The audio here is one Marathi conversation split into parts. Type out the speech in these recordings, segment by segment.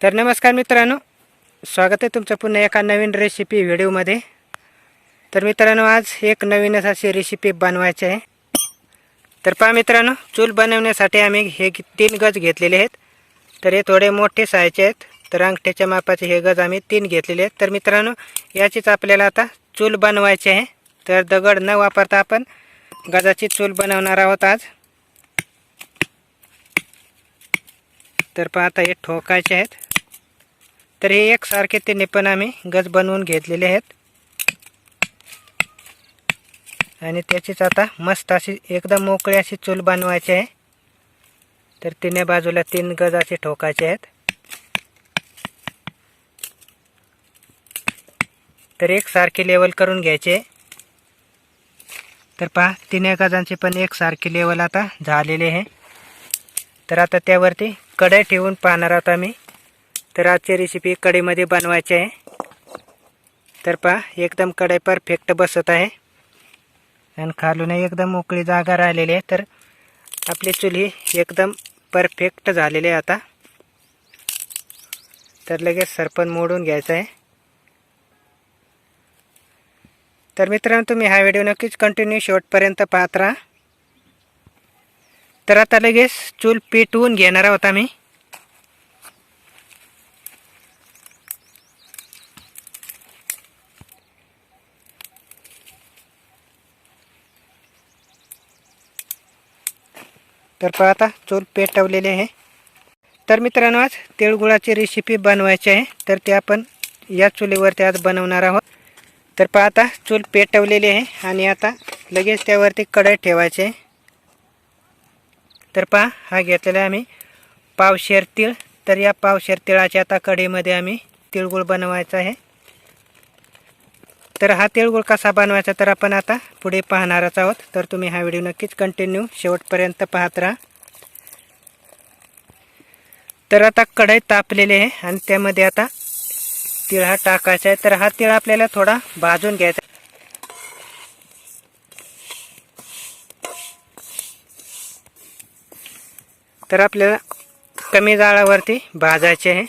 तर नमस्कार मित्रांनो, स्वागत आहे तुमचं पुन्हा एका नवीन रेसिपी व्हिडिओमध्ये। तर मित्रांनो, आज एक नवीनच अशी रेसिपी बनवायची आहे। तर पहा मित्रांनो, चूल बनवण्यासाठी आम्ही हे 3 गज घेतलेले आहेत। तर हे थोडे मोठे साईजचे आहेत। तर अंगठ्याच्या मापाचे हे गज आम्ही 3 घेतलेले आहेत। तर मित्रांनो, याचीच आपल्याला आता चूल बनवायची आहे। तर दगड न वापरता आपण गजाची चूल बनवणार आहोत आज। तर पहा, आता हे ठोकायचे आहेत। तर हे एकसारखे तिन्ही पण आम्ही गज बनवून घेतलेले आहेत आणि त्याचीच आता मस्त अशी एकदम मोकळी अशी चूल बनवायची आहे। तर तिन्ही बाजूला 3 गज असे ठोकायचे आहेत। तर एकसारखी लेवल करून घ्यायचे। तर पहा, तिन्ही गजांची पण एकसारखी लेवल आता झालेली आहे। तर आता त्यावरती कढई ठेवून पाहणार आहोत आम्ही। तर आजची रेसिपी कढईमध्ये बनवायची आहे। तर पहा, एकदम कढई परफेक्ट बसत आहे आणि खालून एकदम मोकळी जागा राहिलेली आहे। तर आपली चूल ही एकदम परफेक्ट झालेली आहे आता। तर लगेच सरपण मोडून घ्यायचा आहे। तर मित्रांनो, तुम्ही हा व्हिडिओ नक्कीच कंटिन्यू शेवटपर्यंत पाहत राहा। तर आता लगेच चूल पेटवून घेणार आहोत आम्ही। तर पहा, आता चूल पेटवलेली आहे। तर मित्रांनो, आज तिळगुळाची रेसिपी बनवायची आहे। तर ते आपण या चुलीवरती आज बनवणार आहोत। तर पहा, आता चूल पेटवलेली आहे आणि आता लगेच त्यावरती कढई ठेवायची आहे। तर पहा, हा घेतलेला आहे आम्ही पावशेर तीळ। तर या पावशेर तिळाच्या आता कढईमध्ये आम्ही तिळगुळ बनवायचा आहे। तर हा तिळगुळ कसा बनवायचा तर आपण आता पुढे पाहणारच आहोत। तर तुम्ही हा व्हिडिओ नक्कीच कंटिन्यू शेवटपर्यंत पाहत राहा। तर आता कढई तापलेली आहे आणि त्यामध्ये आता तीळ हा टाकायचा आहे। तर हा तीळ आपल्याला थोडा भाजून घ्यायचा। तर आपल्याला कमी जाळावरती भाजायचे आहे।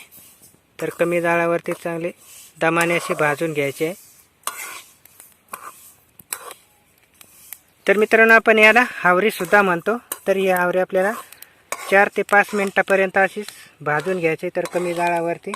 तर कमी जाळावरती चांगले दमाने अशी भाजून घ्यायचे आहे। तर मित्रांनो, आपण याला हावरी सुद्धा म्हणतो। तर ही हावरी आपल्याला 4 ते 5 मिनिटापर्यंत अशीच भाजून घ्यायची। तर कमी जाळावरती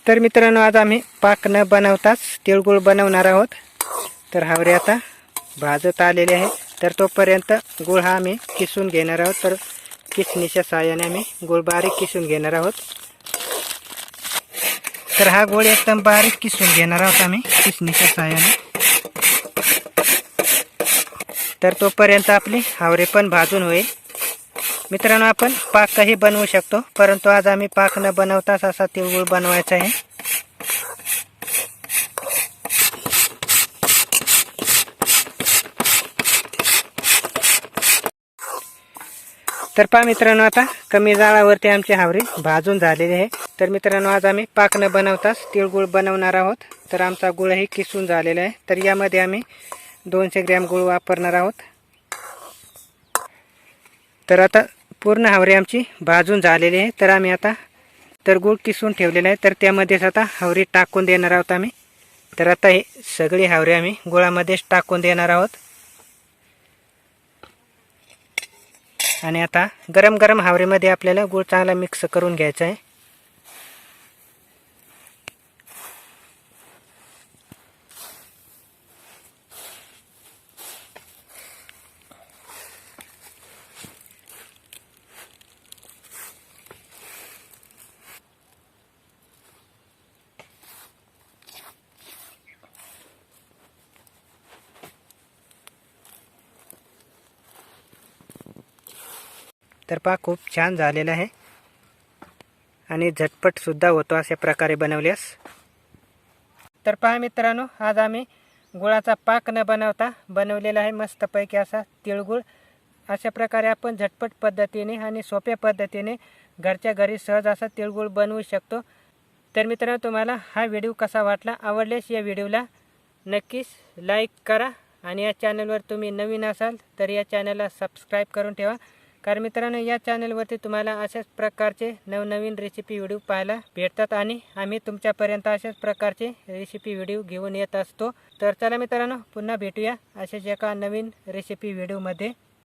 तर मित्रांनो, आज आम्ही पाक न बनवताच तिळगुळ बनवणार आहोत। तर हावरी आता भाजत आलेले आहे। तर तोपर्यंत गुळ हा आम्ही किसून घेणार आहोत। तर किसणीच्या साहाय्याने आम्ही गुळ बारीक किसून घेणार आहोत। तर हा गुळ एकदम बारीक किसून घेणार आहोत आम्ही किसणीच्या साहाय्याने। तर तोपर्यंत आपली हावरे पण भाजून होईल। मित्रांनो, आपण पाकही बनवू शकतो, परंतु आज आम्ही पाक न बनवताच असा तिळगुळ बनवायचा आहे। तर पहा मित्रांनो, आता कमी जाळावरती आमची हावरी भाजून झालेली आहे। तर मित्रांनो, आज आम्ही पाक न बनवताच तिळगुळ बनवणार आहोत। तर आमचा गुळही किसून झालेला आहे। तर यामध्ये आम्ही 200 ग्रॅम गुळ वापरणार आहोत। तर आता पूर्ण हावरी आमची भाजून झालेली आहे। तर आम्ही आता गुळ किसून ठेवलेला आहे। तर त्यामध्येच आता हावरी टाकून देणार आहोत आम्ही। तर आता हे सगळी हावरी आम्ही गुळामध्येच टाकून देणार आहोत आणि आता गरम गरम हावरीमध्ये आपल्याला गुळ चांगला मिक्स करून घ्यायचा आहे। तर पहा, खूप छान झालेला आहे आणि झटपट सुद्धा होतो अशा प्रकारे बनवल्यास। तर पहा मित्रांनो, आज आम्ही गुळाचा पाक न बनवता बनवलेला आहे मस्तपैकी असा तिळगुळ। अशा प्रकारे आपण झटपट पद्धतीने आणि सोप्या पद्धतीने घरच्या घरी सहज असा तिळगुळ बनवू शकतो। तर मित्रांनो, तुम्हाला हा व्हिडिओ कसा वाटला, आवडल्यास या व्हिडिओला नक्कीच लाईक करा आणि या चॅनलवर तुम्ही नवीन असाल तर या चॅनलला सबस्क्राईब करून ठेवा. कारण मित्रांनो, या चॅनलवरती तुम्हाला अशाच प्रकारचे नवनवीन रेसिपी व्हिडिओ पाहायला भेटतात आणि आम्ही तुमच्यापर्यंत अशाच प्रकारचे रेसिपी व्हिडिओ घेऊन येत असतो. तर चला मित्रांनो, पुन्हा भेटूया अशाच एका नवीन रेसिपी व्हिडिओमध्ये.